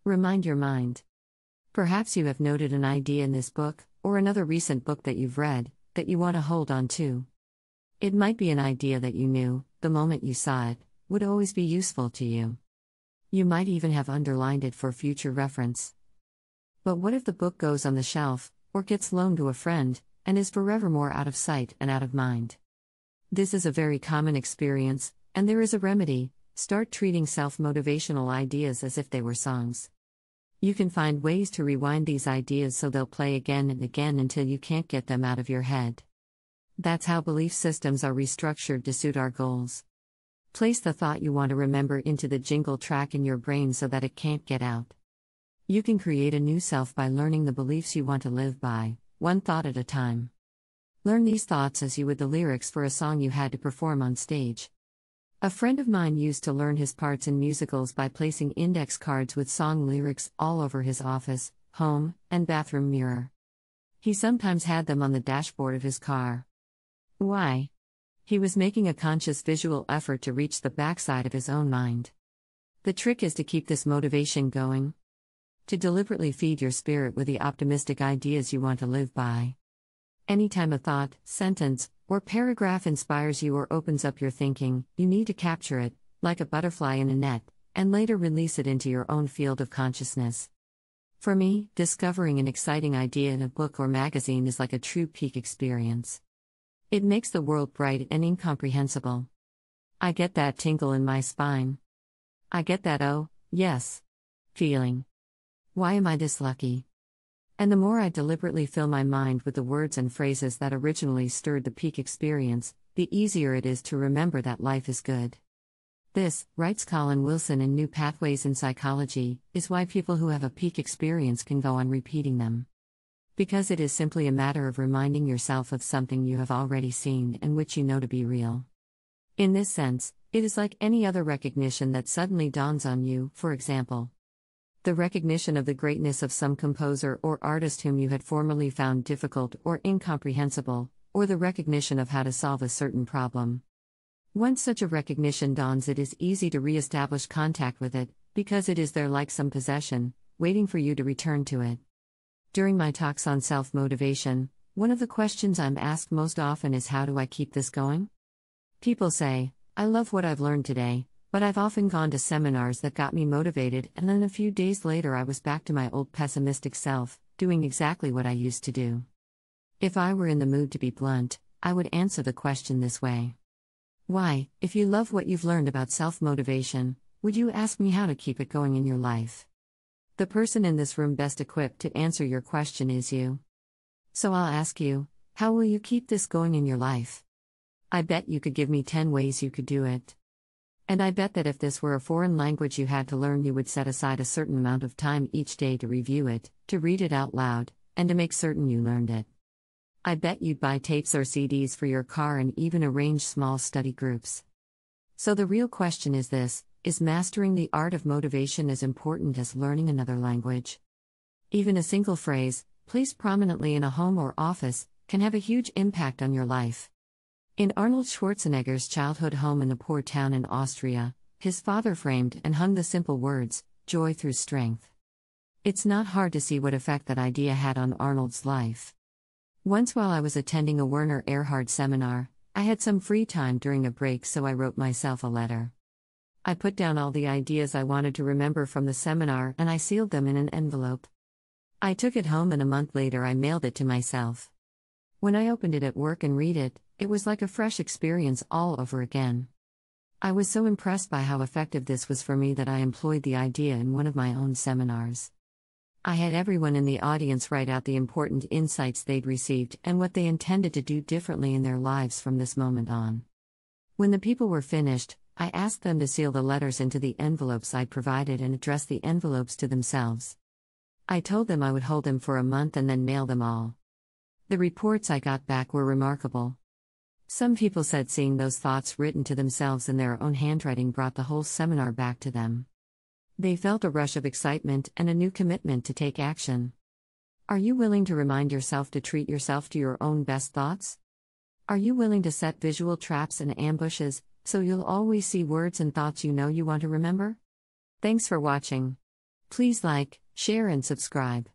Remind your mind. Perhaps you have noted an idea in this book, or another recent book that you've read, that you want to hold on to. It might be an idea that you knew, the moment you saw it, would always be useful to you. You might even have underlined it for future reference. But what if the book goes on the shelf, or gets loaned to a friend, and is forevermore out of sight and out of mind? This is a very common experience, and there is a remedy: start treating self-motivational ideas as if they were songs. You can find ways to rewind these ideas so they'll play again and again until you can't get them out of your head. That's how belief systems are restructured to suit our goals. Place the thought you want to remember into the jingle track in your brain so that it can't get out. You can create a new self by learning the beliefs you want to live by, one thought at a time. Learn these thoughts as you would the lyrics for a song you had to perform on stage. A friend of mine used to learn his parts in musicals by placing index cards with song lyrics all over his office, home, and bathroom mirror. He sometimes had them on the dashboard of his car. Why? He was making a conscious visual effort to reach the backside of his own mind. The trick is to keep this motivation going. To deliberately feed your spirit with the optimistic ideas you want to live by. Anytime a thought, sentence, or paragraph inspires you or opens up your thinking, you need to capture it, like a butterfly in a net, and later release it into your own field of consciousness. For me, discovering an exciting idea in a book or magazine is like a true peak experience. It makes the world bright and incomprehensible. I get that tingle in my spine. I get that oh, yes, feeling. Why am I this lucky? And the more I deliberately fill my mind with the words and phrases that originally stirred the peak experience, the easier it is to remember that life is good. This, writes Colin Wilson in New Pathways in Psychology, is why people who have a peak experience can go on repeating them. Because it is simply a matter of reminding yourself of something you have already seen and which you know to be real. In this sense, it is like any other recognition that suddenly dawns on you, for example. The recognition of the greatness of some composer or artist whom you had formerly found difficult or incomprehensible, or the recognition of how to solve a certain problem. Once such a recognition dawns, it is easy to re-establish contact with it, because it is there like some possession, waiting for you to return to it. During my talks on self-motivation, one of the questions I'm asked most often is, how do I keep this going? People say, I love what I've learned today, but I've often gone to seminars that got me motivated, and then a few days later I was back to my old pessimistic self, doing exactly what I used to do. If I were in the mood to be blunt, I would answer the question this way. Why, if you love what you've learned about self-motivation, would you ask me how to keep it going in your life? The person in this room best equipped to answer your question is you. So I'll ask you, how will you keep this going in your life? I bet you could give me 10 ways you could do it. And I bet that if this were a foreign language you had to learn, you would set aside a certain amount of time each day to review it, to read it out loud, and to make certain you learned it. I bet you'd buy tapes or CDs for your car and even arrange small study groups. So the real question is this: is mastering the art of motivation as important as learning another language? Even a single phrase, placed prominently in a home or office, can have a huge impact on your life. In Arnold Schwarzenegger's childhood home in a poor town in Austria, his father framed and hung the simple words, "Joy through strength." It's not hard to see what effect that idea had on Arnold's life. Once while I was attending a Werner Erhard seminar, I had some free time during a break, so I wrote myself a letter. I put down all the ideas I wanted to remember from the seminar and I sealed them in an envelope. I took it home and a month later I mailed it to myself. When I opened it at work and read it, it was like a fresh experience all over again. I was so impressed by how effective this was for me that I employed the idea in one of my own seminars. I had everyone in the audience write out the important insights they'd received and what they intended to do differently in their lives from this moment on. When the people were finished, I asked them to seal the letters into the envelopes I'd provided and address the envelopes to themselves. I told them I would hold them for a month and then mail them all. The reports I got back were remarkable. Some people said seeing those thoughts written to themselves in their own handwriting brought the whole seminar back to them. They felt a rush of excitement and a new commitment to take action. Are you willing to remind yourself to treat yourself to your own best thoughts? Are you willing to set visual traps and ambushes, so you'll always see words and thoughts you know you want to remember? Thanks for watching. Please like, share, and subscribe.